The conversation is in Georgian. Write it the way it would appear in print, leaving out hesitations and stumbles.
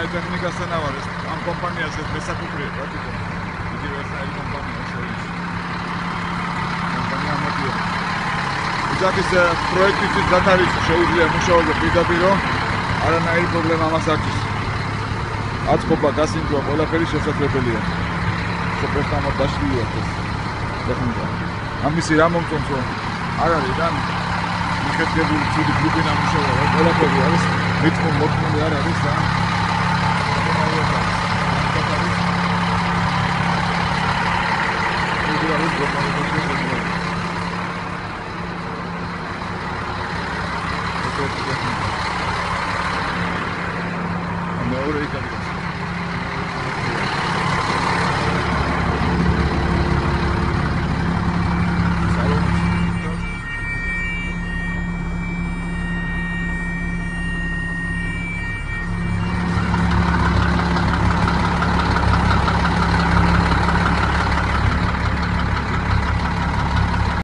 ვერსნაირ ტექნიკასთან ავარ ეს ამ კომპანიას ეს მესაკუთრეა რა თქმა უნდა. იგი ვერსნაირ კომპანია შორის. კომპანია მოდია. ოჯახის პროექტის დათარიღი შეუძლია მუშაობა პირდაპირ, არანაირი პრობლემა ამას არ აქვს. აწყობა, გასინჯვა, ყველაფერი შესაძლებელია. სუპერსტამად დაშლილია ეს ტექნიკა. ამისი რა მომწონს რომ არ არის და მიხეთებული ცუდი გლუპინა მუშაობა, ყველაფერი არის მოწმული არ არის და მეორე იქნება